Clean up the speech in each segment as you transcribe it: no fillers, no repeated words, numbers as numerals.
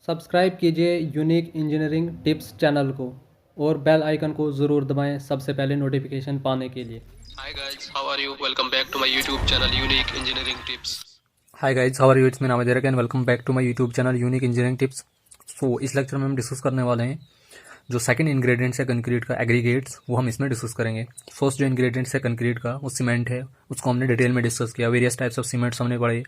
Subscribe कीजिए unique Engineering tips channel को और बेल आइकन को ज़रूर दबाएं सबसे पहले नोटिफिकेशन पाने के लिए। Hi guys, how are you? Welcome back to my YouTube channel Unique Engineering Tips. Hi guys, how are you? It's मेरा नाम है Derek and welcome back to my YouTube channel Unique Engineering Tips. So इस lecture में हम discuss करने वाले हैं जो सेकंड इंग्रेडिएंट्स है कंक्रीट का, एग्रीगेट्स, वो हम इसमें डिस्कस करेंगे। फर्स्ट जो इंग्रेडिएंट्स है कंक्रीट का वो सीमेंट है, उसको हमने डिटेल में डिस्कस किया। वेरियस टाइप्स ऑफ सीमेंट्स हमने पढ़े,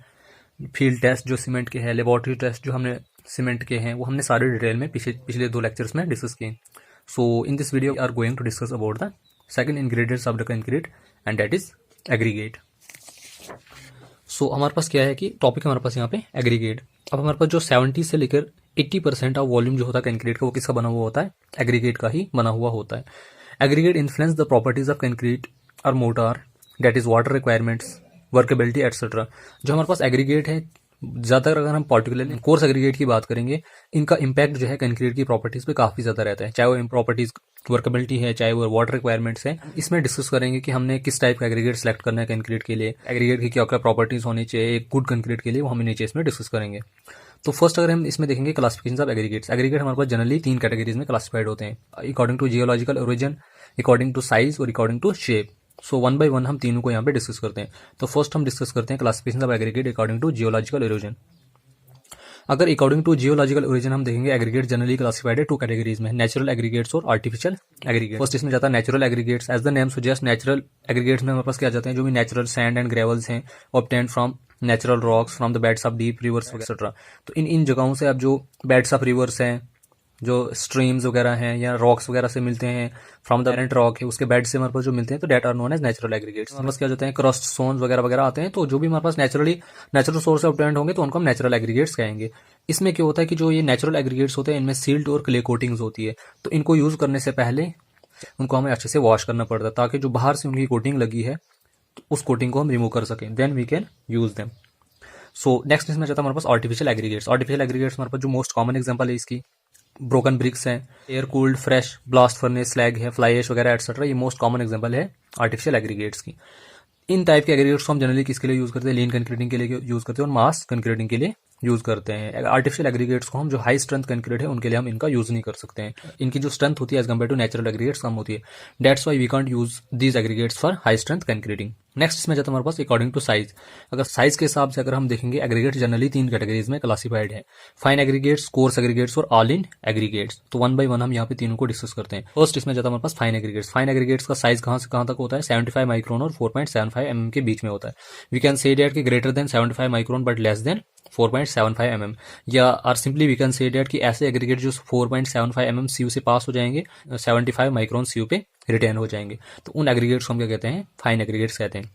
फील्ड टेस्ट जो सीमेंट के हैं, लेबोरेटरी टेस्ट जो हमने सीमेंट के हैं वो हमने सारे डिटेल में पिछले 2 लेक्चर्स में डिस्कस किए। So in this video are going to discuss about the second ingredients of the concrete and that is aggregate. So हमारे पास क्या है कि टॉपिक हमारे पास यहाँ पे एग्रीगेट। अब हमारे पास जो 70 से लेकर 80% ऑफ वॉल्यूम जो होता है कंक्रीट का वो किसका बना हुआ होता है? एग्रीगेट का ही बना हुआ होता है। Aggregate influence the properties of concrete और mortar, that is water requirements, workability etcetera. जो हमारे पास एग्रीगेट है, ज़्यादातर अगर हम पर्टिकुलरली कोर्स एग्रीगेट की बात करेंगे, इनका इम्पैक्ट जो है कंक्रीट की प्रॉपर्टीज पे काफ़ी ज़्यादा रहता है, चाहे वो प्रॉपर्टीज वर्केबिलिटी है, चाहे वो वाटर रिक्वायरमेंट्स है। इसमें डिस्कस करेंगे कि हमने किस टाइप का एग्रीगेट सेलेक्ट करना है कंक्रीट के लिए, एग्रीगेट की क्या क्या प्रॉपर्टीज होनी चाहिए एक गुड कंक्रीट के लिए, वो हम नीचे इसमें डिस्कस करेंगे। तो फर्स्ट अगर हम इसमें देखेंगे क्लासिफिकेशन ऑफ एग्रीगेट्स। एग्रीगेट हमारे पास जनरली 3 कैटेगरीज में क्लासिफाइड होते हैं, according to geological origin, according to size और according to shape. So 1 by 1 हम तीनों को यहाँ पे डिस्कस करते हैं। तो फर्स्ट हम डिस्कस करते हैं classification of aggregate according to geological origin. अगर अकॉर्डिंग टू जियोलॉजिकल ओरिजिन हम देखेंगे, एग्रीगेट जनरली क्लासिफाइड है 2 कैटेगरीज में, नेचुरल एग्रीगेट्स और आर्टिफिशियल एग्रीगेट। फर्स्ट इसमें जाता है natural aggregates. As the name suggest, natural aggregates में हमारे पास क्या जाते हैं, जो भी नेचुरल सैंड एंड ग्रेवल्स हैं, obtained from natural rocks from the beds of deep rivers etcetera. तो इन जगहों से अब जो बेड्स ऑफ रिवर्स हैं, जो स्ट्रीम्स वगैरह हैं या रॉक्स वगैरह से मिलते हैं, फ्रॉम द पेरेंट रॉक है उसके बेड से हमारे पास जो मिलते हैं, तो that are known as natural aggregates. हमारे पास क्या होते हैं, क्रस्ट स्टोन्स वगैरह वगैरह आते हैं, तो जो भी हमारे पास नेचुरल सोर्स से ऑब्टेन्ड होंगे तो उनको हम नेचुरल एग्रीगेट्स कहेंगे। इसमें क्या होता है कि जो ये नेचुरल एग्रीगेट्स होते हैं इनमें सिल्ट और क्ले कोटिंग्स होती है, तो इनको यूज करने से पहले उनको हमें अच्छे से वॉश करना पड़ता है ताकि जो बाहर से उनकी कोटिंग लगी है तो उस कोटिंग को हम रिमूव कर सकें, then we can use them. So next इसमें जाता है हमारे पास आर्टिफिशियल एग्रीगेट्स। आर्टिफिशियल एग्रीगेट्स हमारे पास जो मोस्ट कॉमन एग्जांपल है इसकी, ब्रोकन ब्रिक्स हैं, air cooled fresh blast furnace slag है, फ्लाई ऐश वगैरह एटसेट्रा, ये मोस्ट कॉमन एग्जांपल है आर्टिफिशियल एग्रीगेट्स की। इन टाइप के एग्रीगेट्स को हम जनरली किसके लिए यूज करते हैं, लीन कंक्रीटिंग के लिए यूज करते हैं और मास कंक्रीटिंग के लिए यूज करते हैं। आर्टिफिशियल एग्रीगेट्स को हम जो हाई स्ट्रेंथ कंक्रीट है उनके लिए हम इनका यूज नहीं कर सकते हैं, इनकी जो स्ट्रेंथ होती है as compare to natural aggregates कम होती है, that's why we can't use these aggregates for high strength concreting. Next इसमें जाता है हमारे पास अकॉर्डिंग टू साइज। अगर साइज के हिसाब से अगर हम देखेंगे, एग्रीगेट जनरली 3 कैटेगरीज में क्लासिफाइड है, फाइन एग्रीगेट्स, कोर्स एग्रीगेट्स और ऑल इन एग्रीगेट्स। तो 1 बाय 1 हम यहाँ पे तीनों को डिस्कस करते हैं। फर्स्ट इसमें जाता है हमारे पास फाइन एग्रीगेट्स। फाइन एग्रीगेट्स का साइज कहाँ से कहाँ तक होता है, 75 माइक्रोन और 4.75 mm के बीच में होता है। वी कैन से दैट कि greater than 75 micron but less than 4.75 mm, या or simply we can say that कि ऐसे एग्रीगेट जो 4.75 mm सीयू से पास हो जाएंगे, 75 माइक्रोन सीयू पे रिटेन हो जाएंगे, तो उन एग्रीगेट्स को हम क्या कहते हैं, फाइन एग्रीगेट्स कहते हैं।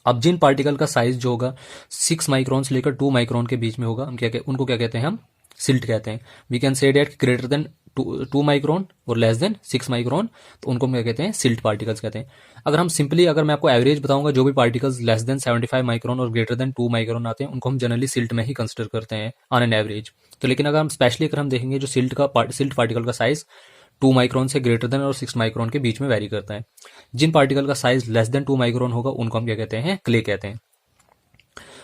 अब जिन पार्टिकल का साइज जो होगा 6 माइक्रोन से लेकर 2 माइक्रोन के बीच में होगा, हम उनको क्या कहते हैं, हम सिल्ट कहते हैं। We can say that greater than 2 micron और लेस देन 6 माइक्रोन, तो उनको हम क्या कहते हैं, सिल्ट पार्टिकल्स कहते हैं। अगर हम सिंपली अगर मैं आपको एवरेज बताऊंगा, जो भी पार्टिकल्स लेस देन 75 माइक्रोन और ग्रेटर देन 2 माइक्रोन आते हैं उनको हम जनरली सिल्ट में ही कंसिडर करते हैं ऑन एन एवरेज। तो लेकिन अगर हम स्पेशली अगर हम देखेंगे जो सिल्ट पार्टिकल का साइज 2 माइक्रोन से ग्रेटर देन और 6 माइक्रोन के बीच में वेरी करता है। जिन पार्टिकल का साइज लेस देन 2 माइक्रोन होगा उनको हम क्या कहते हैं, क्ले कहते हैं।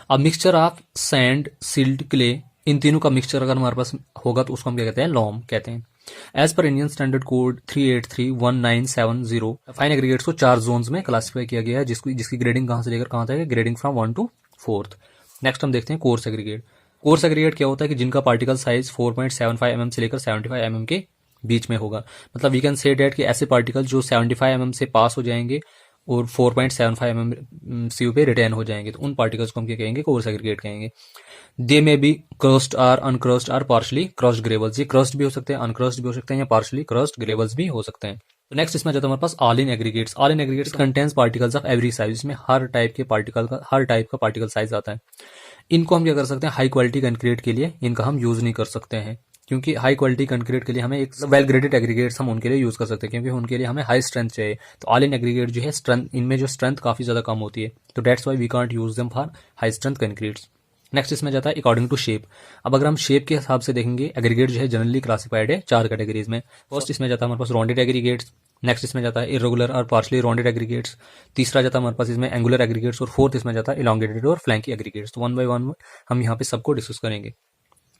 अब mixture of sand, silt, clay, इन तीनों का मिक्सचर अगर हमारे पास होगा तो उसको हम क्या कहते हैं, लॉम कहते हैं। As per Indian standard code 3831970, fine aggregates को 4 जोन्स में क्लासिफाई किया गया है, जिसकी ग्रेडिंग कहां से लेकर कहां तक है, grading from 1 to 4th। Next हम देखते हैं कोर्स एग्रीगेट। कोर्स एग्रीगेट क्या होता है कि जिनका पार्टिकल साइज 4.75 mm से लेकर 75 mm के बीच में होगा। मतलब वी कैन से डेट कि ऐसे पार्टिकल जो 75 mm से पास हो जाएंगे और 4.75 mm सीयू पे रिटेन हो जाएंगे, तो उन पार्टिकल्स को हम क्या कहेंगे, कोर्स एग्रीगेट कहेंगे। They may be crushed or uncrushed or partially crushed gravels, ये क्रस्ट भी हो सकते हैं, अनक्रस्ट भी हो सकते हैं, या पार्शली क्रस्ट ग्रेवल्स भी हो सकते हैं। तो नेक्स्ट इसमें जाता है हमारे पास all in aggregates. All in aggregates contains particles of every size, इसमें हर टाइप का पार्टिकल साइज आता है। इनको हम क्या कर सकते हैं, हाई क्वालिटी कंक्रीट के लिए इनका हम यूज नहीं कर सकते हैं, क्योंकि हाई क्वालिटी कंक्रीट के लिए हमें एक वेल ग्रेडेड एग्रीगेट्स हम उनके लिए यूज कर सकते हैं, क्योंकि उनके लिए हमें हाई स्ट्रेंथ चाहिए। तो ऑल इन एग्रीगेट जो है स्ट्रेंथ, इनमें जो स्ट्रेंथ काफी ज्यादा कम होती है, तो that's why we can't use them for high strength concretes. Next इसमें जाता है अकॉर्डिंग टू शेप। अब अगर हम शेप के हिसाब से देखेंगे, एग्रीगेट जो है जनरली क्लासिफाइड है 4 कैटेगरीज में। फर्स्ट इसमें जाता है हमारे पास राउंडेड एग्रीगेट्स, नेक्स्ट इसमें जाता है इरेगुलर और पार्शली राउंडेड एग्रीगेट्स, तीसरा जाता है हमारे पास इसमें एंगुलर एग्रीगेट्स, और फोर्थ इसमें जाता है इलोंगेटेड और फ्लैंकी एग्रीगेट्स। तो 1 by 1 हम यहाँ पे सबको डिस्कस करेंगे।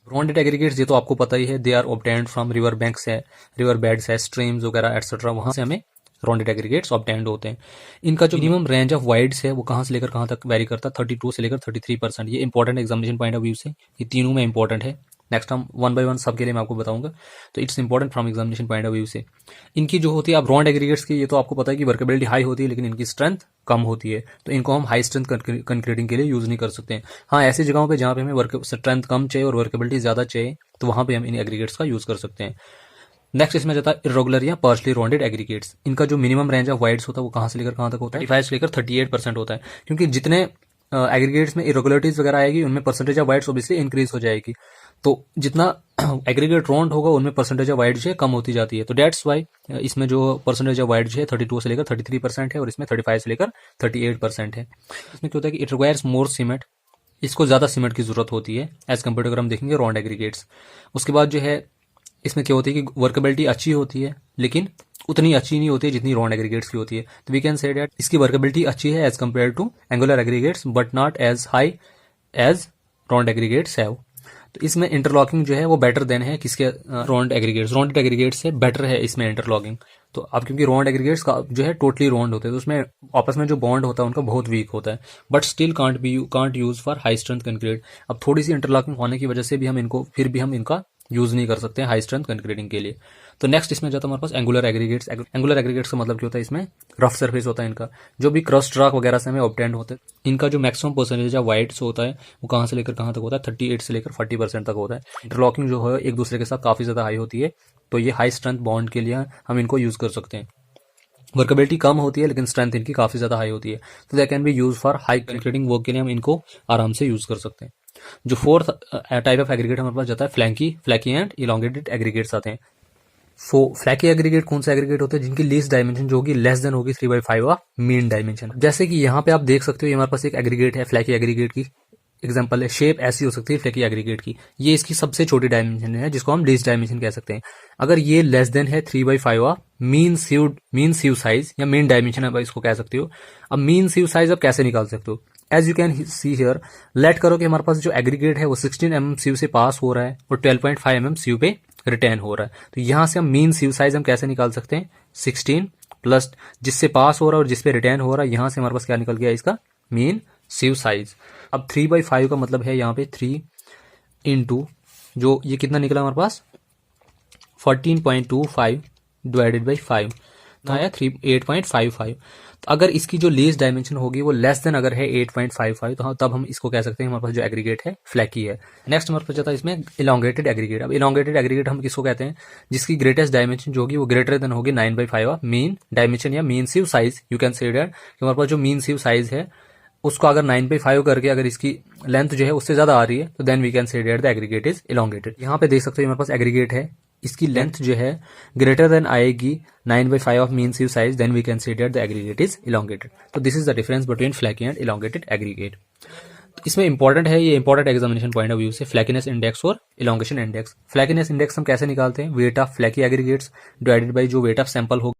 रॉन्डेड एग्रीगेट्स ये तो आपको पता ही है, they are obtained from river banks है, रिवर बेड्स है, स्ट्रीम्स वगैरह एटसेट्रा, वहां से हमें रॉन्डेड एग्रीगेट्स ऑब्टेन्ड होते हैं। इनका जो मिनिमम रेंज ऑफ वाइड्स है वो कहाँ से लेकर कहाँ तक वेरी करता है, 32 से लेकर 33%। ये important examination point of view से, ये तीनों में इंपॉर्टेंट है। नेक्स्ट हम वन बाय वन सबके लिए मैं आपको बताऊंगा, तो it's important from examination point of view से। इनकी जो होती है, अब रॉन्ड एग्रीगेट्स की ये तो आपको पता है कि वर्केबिलिटी हाई होती है, लेकिन इनकी स्ट्रेंथ कम होती है, तो इनको हम हाई स्ट्रेंथ कंक्रीटिंग के लिए यूज नहीं कर सकते हैं। हाँ, ऐसी जगहों पे जहाँ पे हमें स्ट्रेंथ कम चाहिए और वर्केबिलिटी ज्यादा चाहिए, तो वहां पे हम इन एग्रीगेट्स का यूज कर सकते हैं। नेक्स्ट इसमें जाता है इर्रेगुलर या पार्शली रॉन्डेड एग्रीगेट्स। इनका जो मिनिमम रेंज ऑफ वाइड्स होता है वो कहाँ से लेकर कहाँ तक होता है, 35 से लेकर 38% होता है, क्योंकि जितने एग्रीगेट्स में इरेगुलरिटीज वगैरह आएगी उनमें percentage of wides obviously increase हो जाएगी, तो जितना एग्रीगेट रॉन्ड होगा उनमें परसेंटेज ऑफ वाइड जो है कम होती जाती है। तो डेट्स वाई इसमें जो परसेंटेज ऑफ वाइड जो है 32 से लेकर 33% है, और इसमें 35 से लेकर 38% है। इसमें क्या होता है कि इट रिक्वायर्स मोर सीमेंट, इसको ज्यादा सीमेंट की जरूरत होती है एज कम्पेयर टू अगर हम देखेंगे रॉन्ड एग्रीगेट्स। उसके बाद जो है इसमें क्या होती है कि वर्केबिलिटी अच्छी होती है, लेकिन उतनी अच्छी नहीं होती है जितनी रॉन्ड एग्रीगेट्स की होती है। तो वी कैन से दैट इसकी वर्केबिलिटी अच्छी है as compare to angular aggregates, but not as high as round aggregates have. तो इसमें इंटरलॉकिंग जो है वो बेटर देन है किसके, रॉन्ड एग्रीगेट्स से बेटर है इसमें इंटरलॉकिंग। तो अब क्योंकि रॉन्ड एग्रीगेट्स का जो है टोटली रॉन्ड होते हैं, तो उसमें आपस में जो बॉन्ड होता है उनका बहुत वीक होता है, but still can't use for high strength concrete. अब थोड़ी सी इंटरलॉकिंग होने की वजह से भी हम इनका यूज नहीं कर सकते हैं हाई स्ट्रेंथ कंक्रीटिंग के लिए। तो नेक्स्ट इसमें जाता है हमारे पास एंगुलर एग्रीगेट्स। एंगुलर एग्रीगेट्स का मतलब क्या होता है, इसमें रफ सरफेस होता है इनका, जो भी क्रस्ट रॉक वगैरह से हमें ऑब्टेंड होते हैं। इनका जो मैक्सिमम परसेंटेज ऑफ वाइड्स होता है वो कहाँ से लेकर कहाँ तक होता है, 38 से लेकर 40% तक होता है। इंटरलॉकिंग जो है एक दूसरे के साथ काफी ज्यादा हाई होती है, तो ये हाई स्ट्रेंथ बॉन्ड के लिए हम इनको यूज कर सकते हैं। वर्केबिलिटी कम होती है लेकिन स्ट्रेंथ इनकी काफी ज्यादा हाई होती है, तो they can be use for high concreting work के लिए हम इनको आराम से यूज कर सकते हैं। जो फोर्थ टाइप ऑफ एग्रीगेट हमारे पास जाता है फ्लैकी एंड इलोंगेटेड एग्रीगेट्स आते हैं। फ्लैकी एग्रीगेट कौन सा एग्रीगेट होता है, जिनकी लीस्ट डायमेंशन जो होगी लेस देन होगी 3/5 ऑफ मीन डायमेंशन। जैसे कि यहाँ पे आप देख सकते हो, ये हमारे पास एक एग्रीगेट है, फ्लैकी एग्रीगेट की एग्जांपल है। शेप ऐसी हो सकती है फ्लैकी एग्रीगेट की, ये इसकी सबसे छोटी डायमेंशन है जिसको हम लीस्ट डायमेंशन कह सकते हैं। अगर ये लेस देन है 3/5 ऑफ मीन सीव साइज या मीन डायमेंशन आप इसको कह सकते हो। अब मीन सीव साइज आप कैसे निकाल सकते हो, as you can see here, let करो कि हमारे पास जो एग्रीगेट है वो 16 mm सीव से पास हो रहा है और 12.5 mm सीव पे रिटेन हो रहा है। तो यहां से हम मीन सीव साइज हम कैसे निकाल सकते हैं, 16 प्लस जिससे पास हो रहा है और जिसपे रिटेन हो रहा है, यहां से हमारे पास क्या निकल गया इसका मीन सीव साइज। अब 3/5 का मतलब है यहाँ पे 3 इंटू जो ये कितना निकला हमारे पास 14.25 डिवाइडेड बाई 5 तो आया 8.55। तो अगर इसकी जो लीस्ट डायमेंशन होगी वो लेस देन अगर है 8.55, तो तब हम इसको कह सकते हैं हमारे पास जो एग्रीगेट है फ्लैकी है। नेक्स्ट हमारे पास जाता है इसमें इलोंगेटेड एग्रीगेट। अब इलोंगेटेड एग्रीगेट हम किसको कहते हैं, जिसकी ग्रेटेस्ट डायमेंशन जो होगी वो ग्रेटर देन होगी 9/5 ऑफ मीन डायमेंशन या mean sieve size. You can say that कि हमारे पास जो मीन सीव साइज है उसको अगर 9/5 करके अगर इसकी लेंथ जो है उससे ज्यादा आ रही है, तो then we can say that the aggregate is elongated. यहाँ पे देख सकते हो हमारे पास एग्रीगेट है, इसकी लेंथ जो है ग्रेटर देन आएगी 9/5 of mean sieve size, then we can say that the aggregate is elongated. तो this is the difference between flaky and elongated aggregate. तो इसमें इंपॉर्टेंट है, ये important examination point of view से, flakiness index और elongation index. Flakiness index हम कैसे निकालते हैं, weight of flaky aggregates divided by जो वेट ऑफ सैंपल हो।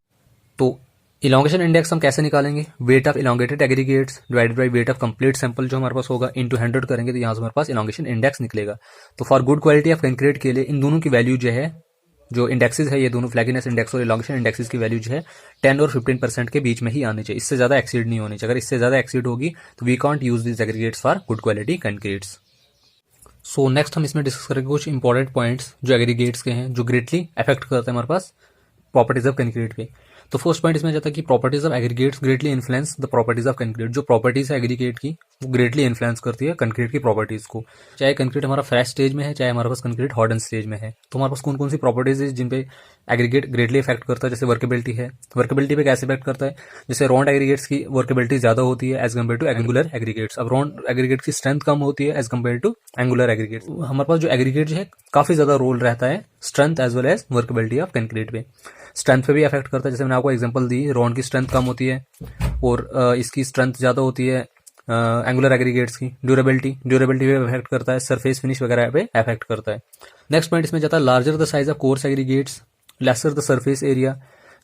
तो इलोंगेशन इंडेक्स हम कैसे निकालेंगे, weight of elongated aggregates divided by weight of complete sample जो हमारे पास होगा इनटू 100 करेंगे, तो यहाँ से हमारे पास इलोंगेशन इंडेक्स निकलेगा। तो for good quality of concrete के लिए इन दोनों की वैल्यू जो है, जो इंडेक्सेस है ये दोनों फ्लैकीनेस इंडेक्स और इलोंगेशन इंडेक्सेस की वैल्यू जो है 10 और 15% के बीच में ही आनी चाहिए, इससे ज्यादा एक्सीड नहीं होनी चाहिए। अगर इससे ज्यादा एक्सीड होगी तो we can't use this aggregates for good quality concretes. So next हम इसमें डिस्कस करेंगे कुछ इंपॉर्टेंट पॉइंट्स जो एग्रीगेट्स के हैं, जो ग्रेटली अफेक्ट करते हैं हमारे पास प्रॉपर्टीज ऑफ कंक्रीट पे। तो फर्स्ट पॉइंट इसमें जाता है कि properties of aggregates greatly influence the properties of concrete. जो प्रॉपर्टीज है एग्रीगेट की वो ग्रेटली इन्फ्लुएंस करती है कंक्रीट की प्रॉपर्टीज को, चाहे कंक्रीट हमारा फ्रेश स्टेज में है, चाहे हमारे पास कंक्रीट हार्डन स्टेज में है। तो हमारे पास कौन कौन सी प्रॉपर्टीज है जिन पे एग्रीगेट ग्रेटली इफेक्ट करता है, जैसे वर्केबिलिटी है। वर्केबिलिटी पे कैसे इफेक्ट करता है, जैसे रॉन्ड एग्रीगेट्स की वर्केबिलिटी ज्यादा होती है as compare to angular aggregates. अब रॉन्ड एग्रीगेट की स्ट्रेंथ कम होती है as compare to angular aggregates. हमारे पास जो एग्रीगेट जो है काफी ज्यादा रोल रहता है strength as well as workability of concrete पे। स्ट्रेंथ पे भी अफेक्ट करता है, जैसे मैंने आपको एग्जांपल दी, रॉन्ड की स्ट्रेंथ कम होती है और इसकी स्ट्रेंथ ज्यादा होती है एंगुलर एग्रीगेट्स की। ड्यूरेबिलिटी पे अफेक्ट करता है, सरफेस फिनिश वगैरह पे अफेक्ट करता है। नेक्स्ट पॉइंट इसमें जाता है larger the size of course aggregates lesser the surface area.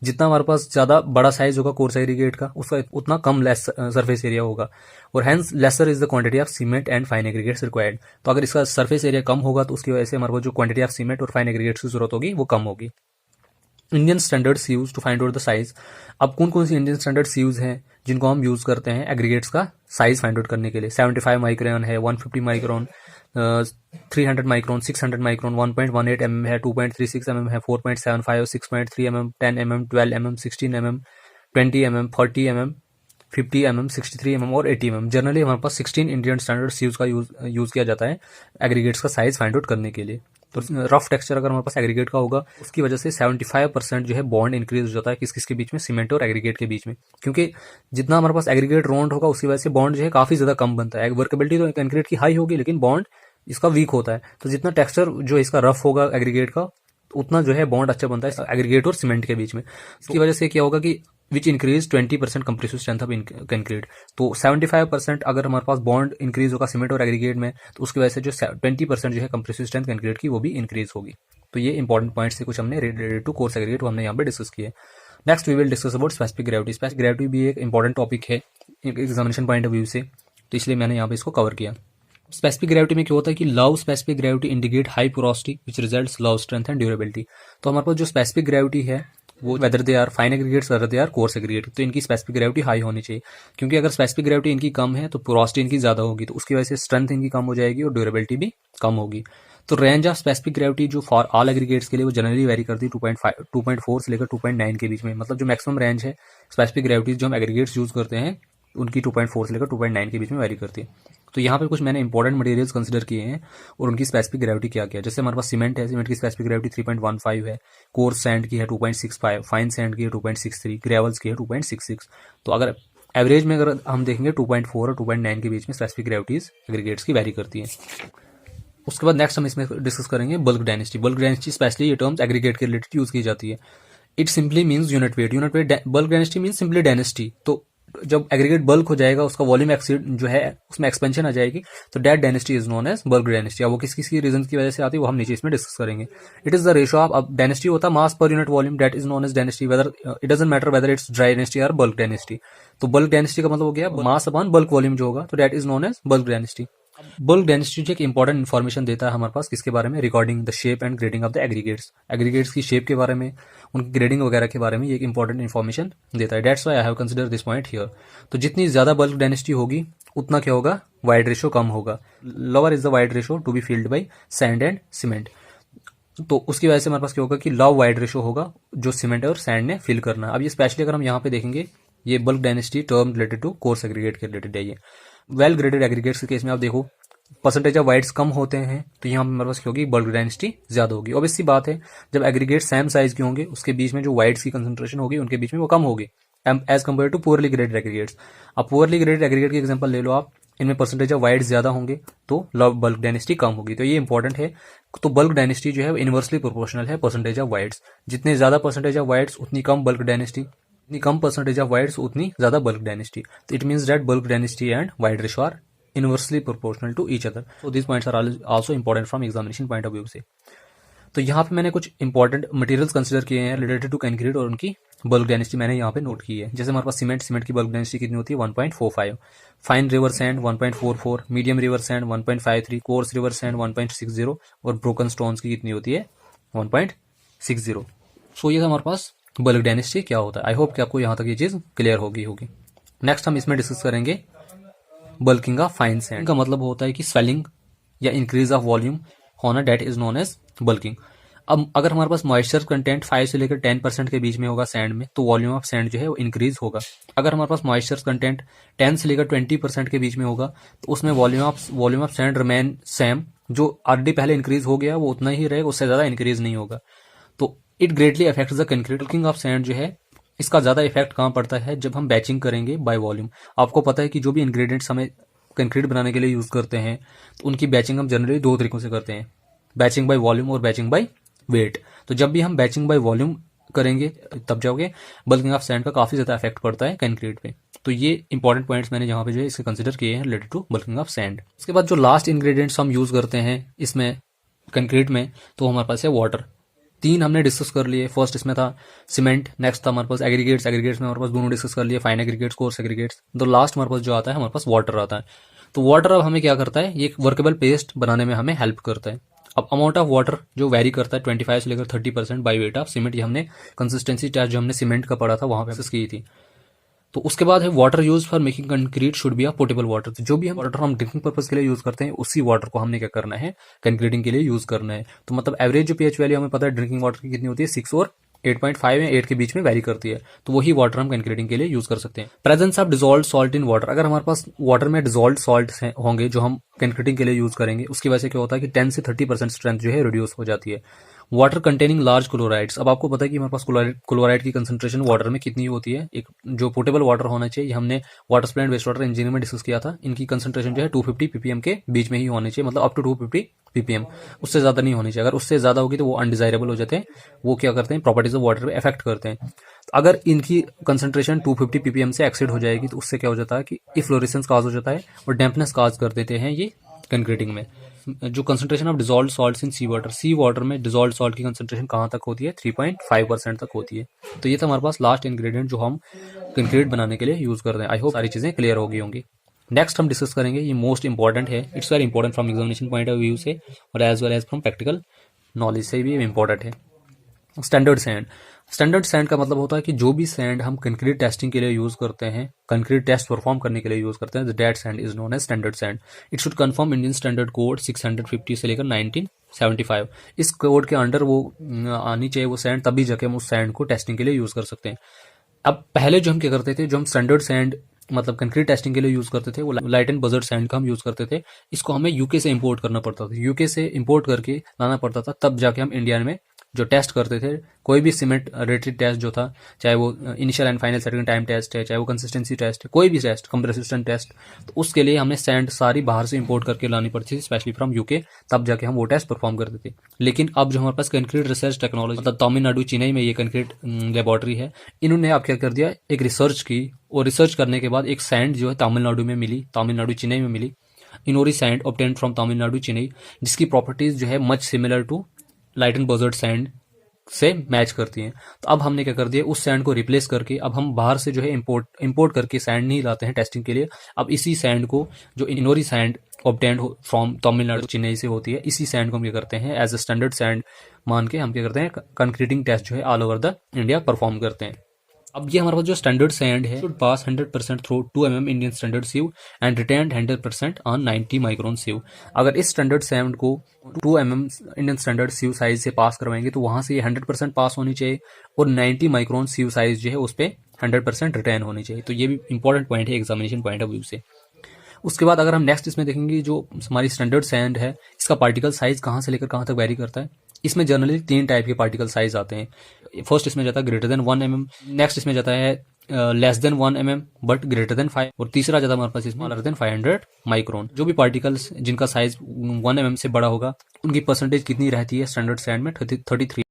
जितना हमारे पास ज़्यादा बड़ा साइज होगा कोर्स एग्रीगेट का, उसका उतना कम लेस सरफेस एरिया होगा, और hence lesser is the quantity of cement and fine aggregates required. तो अगर इसका सरफेस एरिया कम होगा तो उसकी वजह से हमारे पास जो क्वांटिटी ऑफ सीमेंट और फाइन एग्रीगेट्स की जरूरत होगी वो कम होगी। Indian standards use to find out the size. अब कौन कौन सी इंडियन स्टैंडर्ड्स यूज हैं जिनको हम यूज करते हैं एग्रीगेट्स का साइज फाइंड आउट करने के लिए? 75 माइक्रोन है, 150 माइक्रोन, 300 माइक्रोन, 600 माइक्रोन, 1.18 mm है, 2.36 mm है, 4.75, 6.3 mm, 10 mm, 12 mm, 16 mm, 20 mm, 40 mm, 50 mm, 63 mm और 80 mm। जनरली हमारे पास 16 इंडियन स्टैंडर्ड्स यूज किया जाता है एग्रीगेट्स का साइज फाइंड आउट करने के लिए। तो रफ टेक्सचर अगर हमारे पास एग्रीगेट का होगा उसकी वजह से 75% जो है बॉन्ड इंक्रीज हो जाता है किस के बीच में? सीमेंट और एग्रीगेट के बीच में, क्योंकि जितना हमारे पास एग्रीगेट राउंड होगा उसकी वजह से बॉन्ड जो है काफी ज्यादा कम बनता है। वर्केबिलिटी तो एग्रीगेट की हाई होगी लेकिन बॉन्ड इसका वीक होता है, तो जितना टेक्सचर जो इसका रफ होगा एग्रीगेट का उतना जो है बॉन्ड अच्छा बनता है एग्रीगेट और सीमेंट के बीच में। इसकी वजह से क्या होगा कि which increase 20% compressive strength of concrete. तो 75% अगर हमारे पास बॉन्ड इंक्रीज होगा सीमेंट और एग्रीगेट में तो उसकी वजह से जो 20% जो है कंप्रेसिव स्ट्रेंथ कंक्रीट की वो भी इंक्रीज होगी। तो ये इंपॉर्टेंट पॉइंट्स थे कुछ हमने रिलेटेड टू कोर्स एग्रीगेट हमने यहाँ पे डिस्कस किए। Next we will discuss about specific gravity. Specific gravity भी एक इंपॉर्टेंट टॉपिक है एग्जामिनेशन पॉइंट ऑफ व्यू से, तो इसलिए मैंने यहाँ पे इसको कवर किया। स्पेसिफिक ग्रेविटी में क्या होता है कि low specific gravity indicate high porosity which results low strength and durability. तो हमारे पास जो स्पेसिफिक ग्रेविटी है वो whether they are fine aggregates whether they are coarse aggregate, तो इनकी स्पेसिफिक ग्रेविटी हाई होनी चाहिए, क्योंकि अगर स्पेसिफिक ग्रेविटी इनकी कम है तो पोरोसिटी इनकी ज्यादा होगी, तो उसकी वजह से स्ट्रेंथ इनकी कम हो जाएगी और ड्यूरेबिलिटी भी कम होगी। तो रेंज ऑफ स्पेसिफिक ग्रेविटी जो फॉर ऑल एग्रीगेट्स के लिए वो जनरली वेरी करती है 2.4 से लेकर 2.9 के बीच में। मतलब जो मैक्सिमम रेंज है स्पेसिफिक ग्रेविटी जो हम एग्रीगेट्स यूज करते हैं उनकी 2.4 से लेकर 2.9 के बीच में वेरी करती है। तो यहाँ पे कुछ मैंने इंपॉर्टेंट मटेरियल्स कंसीडर किए हैं और उनकी स्पेसिफिक ग्रेविटी क्या क्या है। जैसे हमारे पास सीमेंट है, सीमेंट की स्पेसिफिक ग्रेविटी 3.15 है, कोर्स सैंड की है 2.65, फाइन सैंड की है 2.63, ग्रेवल्स की है 2.66। तो अगर एवरेज में अगर हम देखेंगे 2.4 और 2.9 के बीच में स्पेसिफिक ग्रेविटीज एग्रीगेट्स की वेरी करती है। उसके बाद नेक्स्ट हम इसमें डिस्कस करेंगे bulk density. Bulk density specially ये टर्म्स एग्रीगेट के रिलेटेड यूज की जाती है। It simply means unit weight. Unit weight bulk density means simply density. तो जब एग्रीगेट बल्क हो जाएगा उसका वॉल्यूम एक्सीड जो है उसमें एक्सपेंशन आ जाएगी, तो that density is known as bulk density. अब वो किस किस की रीजन की वजह से आती है वो हम नीचे इसमें डिस्कस करेंगे। It is the ratio of, अब डेंसिटी होता है mass per unit volume, that is known as density whether it doesn't matter whether it's dry density और बल्क डेंसिटी। तो बल्क डेंसिटी का मतलब हो गया मास अपॉन बल्क वॉल्यूम जो होगा, तो that is known as bulk density. Bulk density एक इंपॉर्टेंट इन्फॉर्मेशन देता है हमारे पास किसके बारे में? Regarding the shape and grading of the aggregates. Aggregates की शेप के बारे में, उनकी ग्रेडिंग वगैरह के बारे में ये एक इंपॉर्टेंट इन्फॉर्मेशन देता है। Dates why I have consider this point here. तो जितनी ज्यादा बल्क डेंसिटी होगी उतना क्या होगा? वाइड रेशियो कम होगा। Lower is the void ratio to be filled by sand and cement. तो उसकी वजह से हमारे पास क्या होगा कि लव वाइड रेशियो होगा जो सीमेंट और सैंड ने फिल करना। अब ये स्पेशली अगर हम यहाँ पे देखेंगे ये bulk density term related to coarse aggregate के रिलेटेड है। ये वेल ग्रेडेड एग्रीगेट्स के केस में आप देखो परसेंटेज ऑफ वाइड्स कम होते हैं तो यहाँ हमारे पास क्या होगी? बल्क डेंसिटी ज्यादा होगी। ऑब्वियस सी बात है जब एग्रीगेट सेम साइज के होंगे उसके बीच में जो वाइड्स की कंसंट्रेशन होगी उनके बीच में वो कम होगी as compare to poorly graded aggregates. अब पुअरली ग्रेडेड एग्रीगेट की एग्जांपल ले लो आप, इनमें परसेंटेज ऑफ वाइड्स ज्यादा होंगे तो बल्क डेंसिटी कम होगी। तो ये इंपॉर्टेंट है। तो बल्क डेंसिटी जो है इनवर्सली प्रोपोर्शनल है परसेंटेज ऑफ वाइड्स। जितने ज्यादा परसेंटेज ऑफ वाइड्स उतनी कम बल्क डेंसिटी, जितनी कम परसेंटेज ऑफ वाइड्स उतनी ज्यादा बल्क डेंसिटी। तो it means that bulk density and void ratio are inversely proportional to each other. So this points are also important from examination point of view से। तो यहाँ पे मैंने कुछ इंपॉर्टेंट मटेरियल्स कंसीडर किए हैं रिलेटेड टू कंक्रीट और उनकी बल्क डेंसिटी मैंने यहाँ पे नोट की है। जैसे हमारे पास सीमेंट की बल्क डेंसिटी कितनी होती है? 1.45, fine river sand 1.44, medium river sand 1.53, course river sand 1.60 और ब्रोकन स्टोन्स की कितनी होती है? 1.60। सो ये हमारे पास बल्क डेंसिटी क्या होता है। आई होप कि आपको यहाँ तक ये चीज क्लियर होगी। नेक्स्ट हम इसमें डिस्कस करेंगे बल्किंग ऑफ फाइन सैंड। का मतलब होता है कि स्वेलिंग या इंक्रीज ऑफ वॉल्यूम होना, that is known as bulking. अब अगर हमारे पास मॉइस्चर कंटेंट 5 से लेकर 10% के बीच में होगा सैंड में तो वॉल्यूम ऑफ सैंड जो है वो इंक्रीज होगा। अगर हमारे पास मॉइस्चर कंटेंट 10 से लेकर 20% के बीच में होगा तो उसमें volume of sand remain same. जो ऑलरेडी पहले इंक्रीज हो गया वो उतना ही रहेगा, उससे ज्यादा इंक्रीज नहीं होगा। तो it greatly affects the concrete. Bulking of sand जो है इसका ज्यादा इफेक्ट कहाँ पड़ता है? जब हम बैचिंग करेंगे बाय वॉल्यूम। आपको पता है कि जो भी इंग्रेडिएंट्स हमें कंक्रीट बनाने के लिए यूज करते हैं तो उनकी बैचिंग हम जनरली 2 तरीकों से करते हैं, बैचिंग बाय वॉल्यूम और बैचिंग बाय वेट। तो जब भी हम बैचिंग बाय वॉल्यूम करेंगे तब जाओगे बल्किंग ऑफ सैंड का काफी ज्यादा इफेक्ट पड़ता है कंक्रीट पे। तो ये इंपॉर्टेंट पॉइंट्स मैंने यहाँ पे जो है इसके कंसिडर किए हैं related to bulking of sand. उसके बाद जो लास्ट इंग्रेडिएंट्स हम यूज करते हैं इसमें कंक्रीट में तो हमारे पास है वाटर। तीन हमने डिस्कस कर लिए। फर्स्ट इसमें था सीमेंट, नेक्स्ट था हमारे पास एग्रीगेट्स, एग्रीगेट्स में हमारे पास दोनों डिस्कस कर लिए, फाइन एग्रीगेट्स, कोर्स एग्रीगेट्स। तो लास्ट हमारे पास जो आता है हमारे पास वाटर आता है। तो वाटर अब हमें क्या करता है, ये एक वर्केबल पेस्ट बनाने में हमें हेल्प करता है। अब अमाउंट ऑफ वाटर जो वेरी करता है 25 से लेकर 30% बाई वेट ऑफ सीमेंट, ये हमने कंसिस्टेंसी टेस्ट जो हमने सीमेंट का पढ़ा था वहां पे डिस्कस की थी। तो उसके बाद है water use for making concrete should be a portable water. तो जो भी हम वाटर हम ड्रिंकिंग पर्पज के लिए यूज करते हैं उसी वाटर को हमने क्या करना है, कंक्रीटिंग के लिए यूज करना है। तो मतलब एवरेज जो पीएच वैल्यू हमें पता है ड्रिंकिंग वाटर की कितनी होती है, 6 और 8.5 या 8 के बीच में वैरी करती है। तो वही वाटर हम कंक्रीटिंग के लिए यूज कर सकते हैं। Presence of dissolved salt in water, अगर हमारे पास वाटर में डिसॉल्व्ड सॉल्ट होंगे जो हम कंक्रीटिंग के लिए यूज करेंगे, उसकी वजह से क्या होता है कि 10 से 30% स्ट्रेंथ जो है रिड्यूस हो जाती है। वाटर कंटेनिंग लार्ज क्लोराइड्स, अब आपको पता है कि हमारे पास क्लोराइड की कंसंट्रेशन वाटर में कितनी होती है। एक जो पोर्टेबल वाटर होना चाहिए, हमने water supply and waste water engineering में डिस्कस किया था, इनकी कंसंट्रेशन जो है 250 ppm के बीच में ही होनी चाहिए, मतलब अप टू 250 ppm, उससे ज्यादा नहीं होनी चाहिए। अगर उससे ज्यादा होगी तो वो अनडिजायरेबल हो जाते हैं, वो क्या करते हैं, प्रॉपर्टीज ऑफ वाटर पे इफेक्ट करते हैं। तो अगर इनकी कंसंट्रेशन 250 ppm से एक्सीड हो जाएगी तो उससे क्या हो जाता है कि इफ्लोरेसेंस काज हो जाता है और डैम्पनेस काज कर देते हैं ये कंक्रीटिंग में। जो concentration of dissolved salts in sea water में डिसॉल्व्ड सॉल्ट की कंसंट्रेशन कहाँ तक होती है, 3.5% तक होती है। तो ये था हमारे पास लास्ट इंग्रेडिएंट जो हम कंक्रीट बनाने के लिए यूज करते हैं। आई होप सारी चीजें क्लियर हो गई होंगी। नेक्स्ट हम डिस्कस करेंगे, ये मोस्ट इंपॉर्टेंट है, it's very important from examination point of view से और as well as from practical knowledge से भी इंपॉर्टेंट है। स्टैंडर्ड सैंड, स्टैंडर्ड सैंड का मतलब होता है कि जो भी सैंड हम कंक्रीट टेस्टिंग के लिए यूज करते हैं, कंक्रीट टेस्ट परफॉर्म करने के लिए यूज करते हैं, that sand is known as standard sand. It should confirm Indian standard code 650 से लेकर 1975। इस कोड के अंडर वो आनी चाहिए वो सैंड, तभी जाके हम उस सैंड को टेस्टिंग के लिए यूज कर सकते हैं। अब पहले जो हम क्या करते थे, जो हम स्टैंडर्ड सैंड मतलब कंक्रीट टेस्टिंग के लिए यूज करते थे वो लाइट एंड बजर्ड सैंड का हम यूज करते थे। इसको हमें यूके से इंपोर्ट करना पड़ता था, यूके से इंपोर्ट करके लाना पड़ता था, तब जाके हम इंडिया में जो टेस्ट करते थे, कोई भी सीमेंट रेटेड टेस्ट जो था, चाहे वो initial and final setting time test है, चाहे वो कंसिस्टेंसी टेस्ट है, कोई भी टेस्ट, कंप्रेसिस्टेंट टेस्ट, तो उसके लिए हमें सैंड सारी बाहर से इंपोर्ट करके लानी पड़ती थी, स्पेशली फ्रॉम यूके, तब जाके हम वो टेस्ट परफॉर्म करते थे। लेकिन अब जो हमारे पास कंक्रीट रिसर्च टेक्नोलॉजी, मतलब तमिलनाडु चेन्नई में ये कंक्रीट लेबोरेटरी है, इन्होंने अब क्या कर दिया, एक रिसर्च की, और रिसर्च करने के बाद एक सैंड जो है तमिलनाडु में मिली, तमिलनाडु चेन्नई में मिली, Ennore sand obtained from Tamil Nadu Chennai, जिसकी प्रॉपर्टीज जो है much similar to Leighton Buzzard sand से मैच करती हैं। तो अब हमने क्या कर दिया, उस सैंड को रिप्लेस करके अब हम बाहर से जो है इंपोर्ट करके सैंड नहीं लाते हैं टेस्टिंग के लिए। अब इसी सैंड को, जो Ennore sand obtained from Tamil Nadu Chennai से होती है, इसी सैंड को हम क्या करते हैं एज अ स्टैंडर्ड सैंड मान के हम क्या करते हैं, कंक्रीटिंग टेस्ट जो है all over the India perform करते हैं। अब ये हमारे पास जो स्टैंडर्ड सैंड है, should pass 100% through 2 mm Indian standard sieve and retain 100% on 90 micron sieve. अगर इस स्टैंडर्ड सैंड को 2 mm Indian standard sieve size से पास करवाएंगे तो वहां से ये 100% पास होनी चाहिए और 90 माइक्रोन सीव साइज जो है उस पर 100% रिटेन होनी चाहिए। तो ये भी इंपॉर्टेंट पॉइंट है एग्जामिनेशन पॉइंट ऑफ व्यू से। उसके बाद अगर हम नेक्स्ट इसमें देखेंगे, जो हमारी स्टैंडर्ड सैंड है, इसका पार्टिकल साइज कहाँ से लेकर कहाँ तक वेरी करता है। इसमें जनरली 3 टाइप के पार्टिकल साइज आते हैं। फर्स्ट इसमें जाता है ग्रेटर देन 1 mm, नेक्स्ट इसमें जाता है less than 1 mm but greater than 5, और तीसरा जाता है हमारे पास स्मॉलर देन 500 माइक्रोन। जो भी पार्टिकल्स जिनका साइज 1 mm से बड़ा होगा उनकी परसेंटेज कितनी रहती है स्टैंडर्ड सैंड में, 33।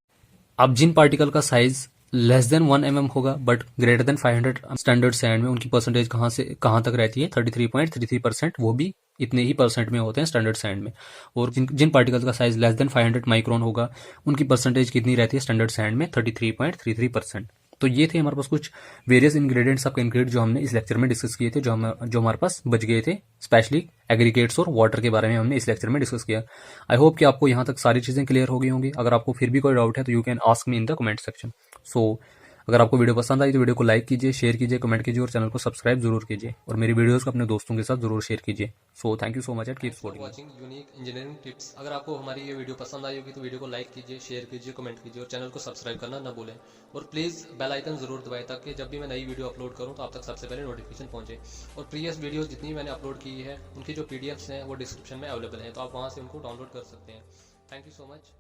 अब जिन पार्टिकल का साइज लेस देन 1 mm होगा but greater than 500 standard sand में उनकी परसेंटेज कहाँ से कहाँ तक रहती है, 33.33%, वो भी इतने ही परसेंट में होते हैं स्टैंडर्ड सैंड में। और जिन पार्टिकल्स का साइज लेस देन 500 माइक्रोन होगा उनकी परसेंटेज कितनी रहती है स्टैंडर्ड सैंड में, 33.33%। तो ये थे हमारे पास कुछ वेरियस इंग्रेडिएंट्स ऑफ कंक्रीट जो हमने इस लेक्चर में डिस्कस किए थे, जो हमारे पास बच गए थे, स्पेशली एग्रीगेट्स और वाटर के बारे में हमने इस लेक्चर में डिस्कस किया। आई होप कि आपको यहाँ तक सारी चीजें क्लियर हो गई होंगी। अगर आपको फिर भी कोई डाउट है तो you can ask me in the comment section. So अगर आपको वीडियो पसंद आई तो वीडियो को लाइक कीजिए, शेयर कीजिए, कमेंट कीजिए और चैनल को सब्सक्राइब जरूर कीजिए और मेरी वीडियोस को अपने दोस्तों के साथ जरूर शेयर कीजिए। So thank you so much and keep supporting watching unique Engineering tips. अगर आपको हमारी ये वीडियो पसंद आई होगी तो वीडियो को लाइक कीजिए, शेयर कीजिए, कमेंट कीजिए और चैनल को सब्सक्राइब करना ना भूलें। और प्लीज़ बेल आइकन जरूर दबाएं ताकि जब भी मैं नई वीडियो अपलोड करूँ तो आप तक सबसे पहले नोटिफिकेशन पहुंचे। और प्रीवियस वीडियो जितनी मैंने अपलोड की है उनकी जो PDFs हैं वो डिस्क्रिप्शन में अवेलेबल हैं, तो आप वहाँ से उनको डाउनलोड कर सकते हैं। Thank you so much.